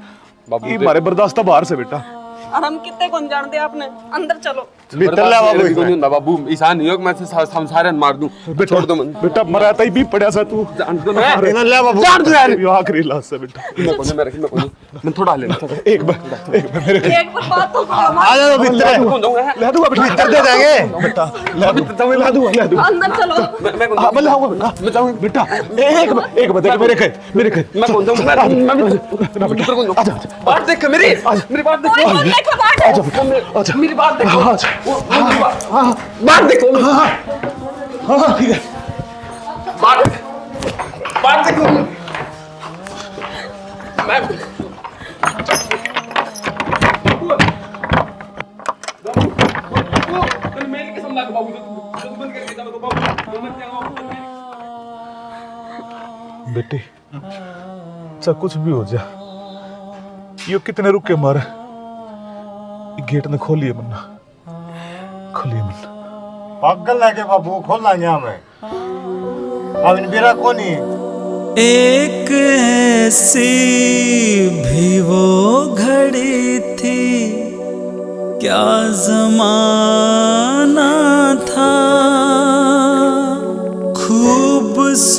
Speaker 3: बाबू
Speaker 2: ये हमारे बर्दाश्त बाहर से बेटा।
Speaker 1: और हम कितने कौन जानते आपने, अंदर चलो।
Speaker 8: भीतर ले बाबू
Speaker 3: नहीं होता बाबू, ईशान नहीं हो कि मैं सारे मार दूं। छोड़ दो मन।
Speaker 2: बेटा मरा ही भी पड़ा सा तू
Speaker 3: जान दो मैं,
Speaker 8: ले बाबू
Speaker 3: जान दो यार।
Speaker 2: ये आखिरी लाश से बेटा।
Speaker 3: मैं थोड़ा ले
Speaker 2: एक बार मेरे
Speaker 1: एक बार बात तो करो।
Speaker 8: आ जाओ भीतर
Speaker 2: ला दूंगा बेटा,
Speaker 8: भीतर दे जाएंगे
Speaker 2: बेटा ला दूंगा
Speaker 1: अंदर चलो।
Speaker 2: मैं लाऊंगा बेटा, मैं जाऊंगा बेटा। एक बार देख मेरे कहे
Speaker 3: मैं कौन जाऊं? मैं भीतर कौन जाऊं? बात देख मेरी बात देख,
Speaker 1: कोई बोल देखो बात।
Speaker 3: मेरी बात देखो, बात देखो,
Speaker 2: हाँ ठीक है।
Speaker 3: बात देखो। मैं मेरी कसम लगा बाबू, तो बंद करके जा तो बाबू मैं क्या
Speaker 2: बेटी चाहे कुछ भी हो जा, यो कितने रुक के मारे, गेट ने खोलिए मन्ना, खोलिए मन्ना।
Speaker 8: पागल है के बाबू, खोल लाएंगे हमें। अब इन बेरा कौन है?
Speaker 4: एक ऐसी भी वो घड़ी थी, क्या जमाना था, खूबसूरत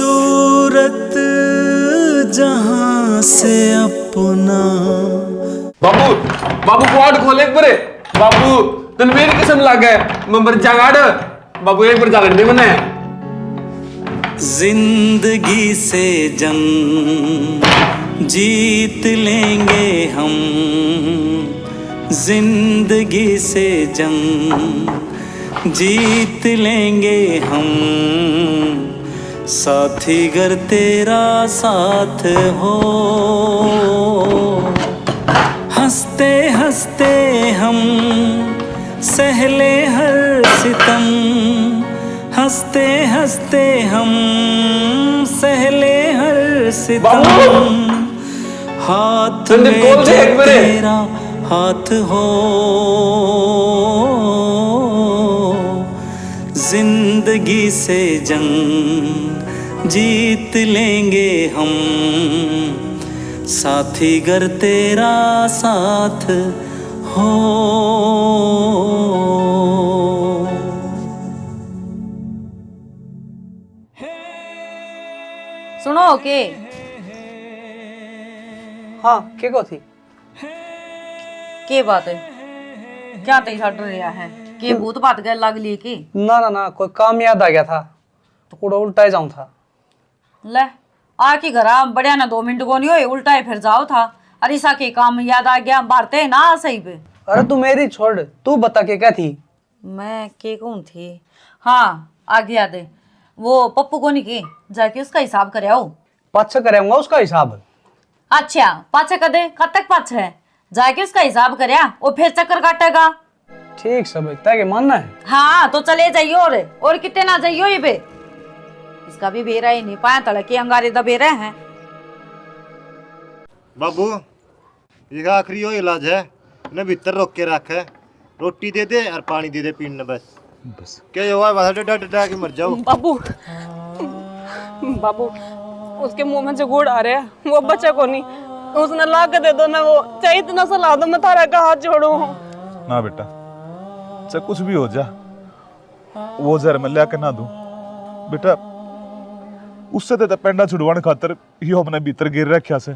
Speaker 4: जहां से अपना।
Speaker 3: बाबू बाबू क्वाड खोले एक बारे। बाबू तन मेरी कसम लग गए मैं मर जागाड़ बाबू एक बार जागड़ दे मने
Speaker 4: जिंदगी से जंग जीत लेंगे हम, जिंदगी से जंग जीत लेंगे हम, साथी गर तेरा साथ हो। हंसते हंसते हम सहले हर सितम, हंसते हंसते हम सहले हर सितम, हाथ में जो तेरा हाथ हो, जिंदगी से जंग जीत लेंगे हम, साथी गर तेरा साथ हो।
Speaker 6: सुनो के
Speaker 5: हाँ के को थी
Speaker 6: के बात है, क्या तई छट रहा है के भूत बात गए लग ली की?
Speaker 5: ना ना ना कोई काम याद आ गया था तो कूड़ा उल्टा जाऊं था।
Speaker 6: ले आके घरा बढ़िया ना 2 मिनट को नहीं हुए उल्टा फिर जाओ था। अरिसा के काम याद आ गया बारते ना सही पे।
Speaker 5: अरे तू मेरी छोड़, तू बता के क्या थी?
Speaker 6: मैं के कौन थी? हाँ आ गया दे, वो पप्पू को नहीं के जाके उसका हिसाब करे आओ।
Speaker 5: पाछा करेंगा उसका हिसाब।
Speaker 6: अच्छा पाछा कर दे, कब तक पाछा है? जाके उसका हिसाब करे और फिर चक्कर काटेगा।
Speaker 5: ठीक सब तय मानना है।
Speaker 6: हाँ तो चले जाइए और कितने ना जाइयो ये पे। इसका भी बेरा ही नहीं पाया तड़के अंगारे दबे रहे हैं।
Speaker 8: बाबू ये आखिरी यो इलाज है, ने भीतर रोक के रख है, रोटी दे दे और पानी दे दे पीने बस क्या हुआ है डटा डटा के मर जाओ।
Speaker 1: बाबू बाबू उसके मुंह में जो गुड़ आ रहा है वो बच्चा को नहीं, उसने ला के दे दो ना, वो चाहे इतना सलाह दो मैं तारा का हाथ जोड़ू।
Speaker 2: ना बेटा चाहे कुछ भी हो जा, वो जहर मैं लिया के ना दूं बेटा, उससे तो पेंडा छुड़वाने खातर यो अपने भीतर गिर रखा से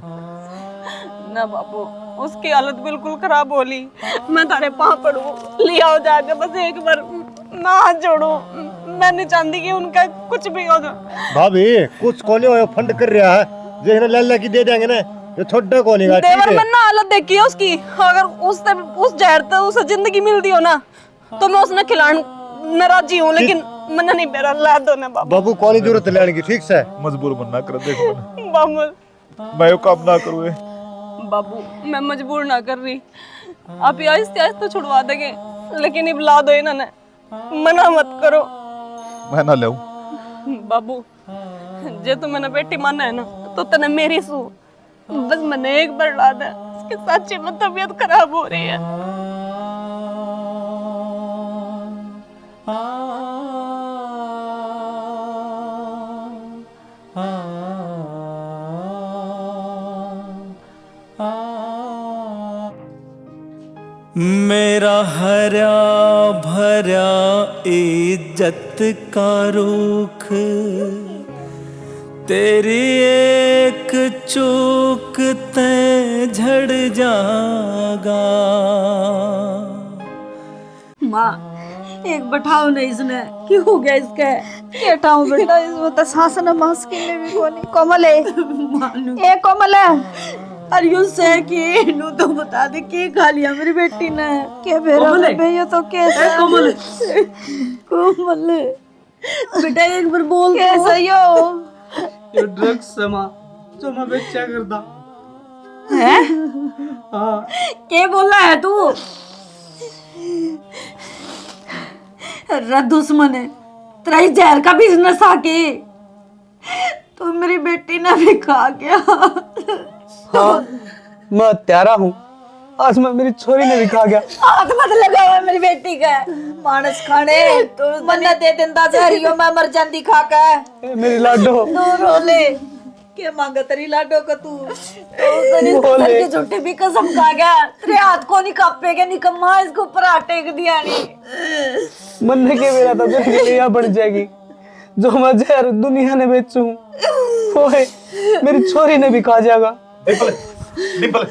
Speaker 1: ना बाबू, उसकी हालत बिल्कुल खराब हो ली। मैं तारे पाँव पड़ू लिया हो जाके बस एक बार मैं हाथ जोड़ू। मैं नहीं चाहती कि उनका कुछ भी हो जाए।
Speaker 8: भाभी कुछ कोने हो फंड कर रहा है, जैसे लल्ला की दे देंगे ना, ये छोटा कोने का।
Speaker 1: देवर मैंने हालत देखी है उसकी, अगर उस जहर तो उसे जिंदगी मिलती हो ना तो मैं उसने खिलाने में राजी हूँ, लेकिन मैंने नहीं मेरा ला दो ना बाबू।
Speaker 8: बाबू कौन जरूरत लेने की, ठीक से
Speaker 2: मजबूर बनना कर देखो
Speaker 1: बाबू
Speaker 2: मैं यो काम ना करूँ
Speaker 1: बाबू मैं मजबूर ना कर रही, आप आहिस्ते आहिस्ते छुड़वा देंगे, लेकिन अब ला दो इन्होंने, मना मत करो।
Speaker 2: मैं ना ले
Speaker 1: बाबू जे तू मैंने बेटी माना है ना तो तने मेरी सू, बस मैंने एक बार ला दे, इसके सच्ची में तबीयत खराब हो रही है।
Speaker 4: मेरा हरा भरा इज्जत का रुख तेरी एक चूक ते झड़ जागा।
Speaker 6: माँ एक बैठाओ नहीं इसने, क्यों हो गया इसके? बैठाओ बेटा, इसमें तो सांस न मांस के लिए भी कोनी। कोमल है ए कोमल है, अरे यूं से कि नु तो बता दे के खा लिया मेरी बेटी ने के बेरा में ये तो कैसा कोमल कोमल बेटा एक बार बोल कैसा यो
Speaker 5: ये ड्रग्स समा जो मैं बेचा करता
Speaker 6: है।
Speaker 5: हाँ
Speaker 6: के बोला है तू? रा दुश्मन है तेरा जहर का बिजनेस आके तो मेरी बेटी ने भी खा गया।
Speaker 5: हाँ मैं त्यारा हूँ, आज मैं मेरी छोरी ने भी खा गया।
Speaker 6: हाथ मत लगावा मेरी बेटी का, मानस खाने तो मन्नत दे देंदा जहरियो मैं मर जांदी खा के।
Speaker 5: मेरी लाडो
Speaker 6: तू रोले के मांगा तेरी लाडो का तू तो के झूठे भी कसम खा गया, तेरे हाथ को नहीं कापेगा निकम्मा, इसको ऊपर टेक दिया नहीं।
Speaker 5: मरने के मेरा तो तेरे लिए बन जाएगी, जो मैं जहर दुनिया ने बेचूं वो है मेरी छोरी ने भी खा जाएगा।
Speaker 2: डिंपल डिंपल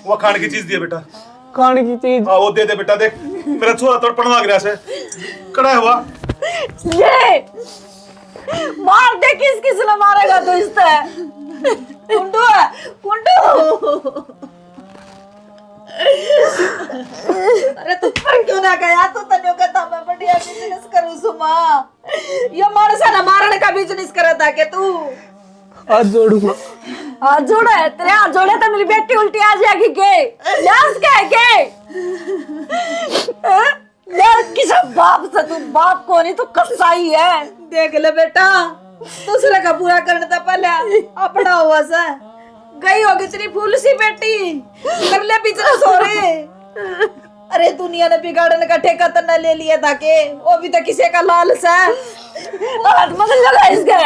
Speaker 2: वो खाने की चीज दिया बेटा,
Speaker 5: खाने की चीज।
Speaker 2: वो दे दे बेटा, देख मेरा छोरा तड़पण लग रहा से, कड़ा हुआ।
Speaker 6: ये मार दे, किस किस ने मारेगा तो इससे। कुंडू है, कुंडू। अरे तू पर क्यों ना गया? तू तन्यो कहता मैं बढ़िया बिजनेस करूं सुमा। ये माणसा ना मारने का बिजनेस करता के तू।
Speaker 5: हाथ जोड़ूंगा।
Speaker 6: हाथ जोड़ा है तेरे, हाथ जोड़े तो मेरी बेटी उल्टी आ जाएगी के? लाश क्या है के? यार किस बाप से, तू बाप को नहीं, तू कसाई है। देख ले बेटा, दूसरे का बुरा करने तो पहले अपना हुआ सा। गई होगी तेरी फूल सी बेटी, कर ले बिजनेस हो रहे। अरे दुनिया ने बिगाड़ने का ठेका तो न ले लिया था के, वो भी तो किसी का लालच है। हाथ मत लगा इसके,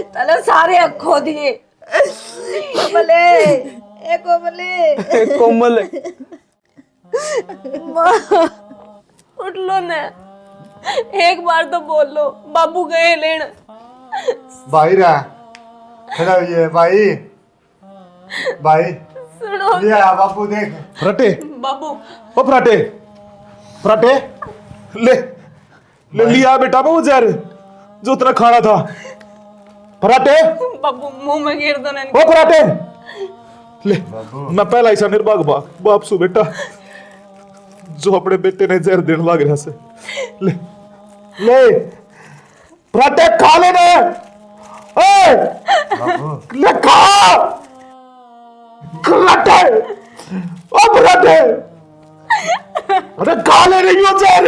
Speaker 6: तले सारे खो दिए। कोमले, ए कोमले,
Speaker 5: कोमल।
Speaker 1: उठ लो ना, एक बार तो बोल लो बाबू गए लेन।
Speaker 8: भाई रहा खड़ा हुई भाई, भाई
Speaker 1: सुनो
Speaker 8: ये आया बापू, देख।
Speaker 2: फराटे,
Speaker 1: बाबू,
Speaker 2: ओ फराटे, फराटे, ले ले लिया बेटा वो जहर जो उतना खाना था। फराटे,
Speaker 1: बाबू मुंह में गिर दो ना।
Speaker 2: ओ फराटे, ले मैं पहला ऐसा निर्भाग बाप सु बेटा जो अपने बेटे ने जहर देने लग रहा से। ले ले फराटे, खा लेना, ले खा फराटे, ओ फराटे, अरे खा ले रही हो जहर,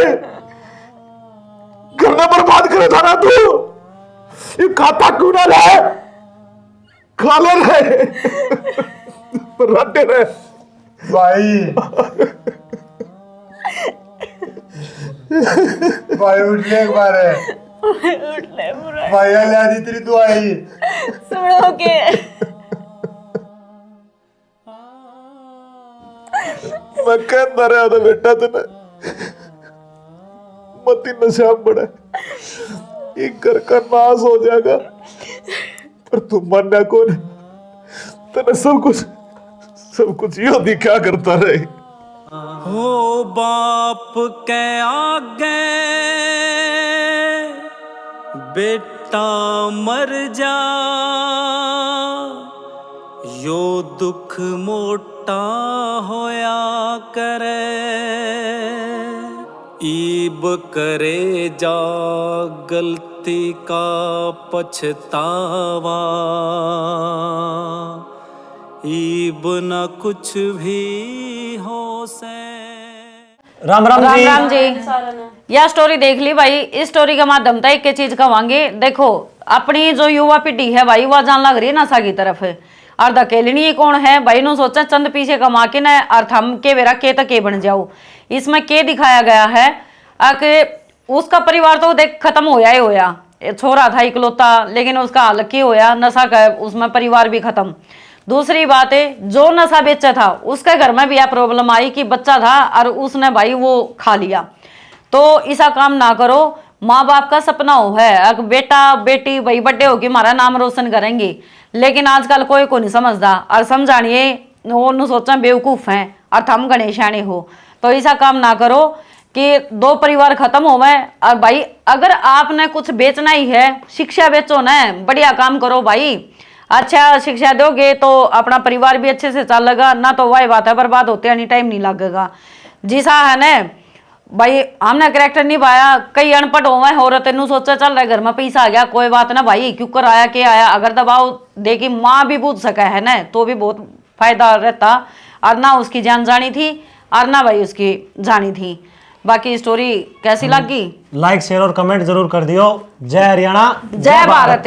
Speaker 2: घर में बर्बाद करे था ना तू, ये खाता क्यों ना रहे? खा ले रहे फराटे रे
Speaker 8: भाई भाई उठ ले एक बार,
Speaker 1: उठ ले बुरा।
Speaker 8: भाई अल्लाह दी तेरी दुआ है।
Speaker 1: सुनो के
Speaker 2: मैं कहता रहा था बेटा तेने मती नशा बड़ा, ये घर का नाश हो जाएगा, पर तू मानना कौन? तेने सब कुछ यो दिखा करता रहे।
Speaker 4: हो बाप के आगे बेटा मर जा, यो दुख मोटा होया करे, ईब करे जा गलती का पछतावा, ईब न कुछ भी हो से।
Speaker 5: राम राम जी।
Speaker 6: राम जी, यह स्टोरी देख ली भाई। इस स्टोरी के माध्यम से एक चीज कहांगे, देखो अपनी जो युवा पीढ़ी है भाई, वह जान लग रही है नशा की तरफ। और धकेलनी कौन है भाई? नो सोचा चंद पीछे कमा के न अर्थ हम के बेरा के तक के बन जाओ। इसमें के दिखाया गया है कि उसका परिवार तो देख खत्म होया ही होया, छोरा था इकलौता, लेकिन उसका हाल की होया नशा का, उसमें परिवार भी खत्म। दूसरी बात है, जो नशा बेचा था उसके घर में भी यह प्रॉब्लम आई कि बच्चा था और उसने भाई वो खा लिया। तो ऐसा काम ना करो। माँ बाप का सपना हो है अगर बेटा बेटी भाई बड़े होके हमारा नाम रोशन करेंगे, लेकिन आजकल कोई को नहीं समझदा और समझानिए वो सोचा बेवकूफ़ हैं और थम गणेशाने हो। तो ऐसा काम ना करो कि दो परिवार खत्म हो गए। और भाई अगर आपने कुछ बेचना ही है, शिक्षा बेचो ना, बढ़िया काम करो भाई। अच्छा शिक्षा दोगे तो अपना परिवार भी अच्छे से चलेगा, ना तो वही बात है बर्बाद होते एनी टाइम नहीं लगेगा। जिसा है ना भाई, हमने करेक्टर नहीं पाया, कई अनपढ़ हो गए औरत तेन सोचा चल रहा घर में पैसा आ गया कोई बात ना भाई, क्यों कर आया के आया, अगर दबाव दे कि माँ भी पूछ सका है ना तो भी बहुत फायदा रहता। और ना उसकी जान जानी थी और ना भाई उसकी जानी थी। बाकी स्टोरी कैसी लगी?
Speaker 5: लाइक शेयर और कमेंट जरूर कर दियो। जय हरियाणा,
Speaker 6: जय भारत।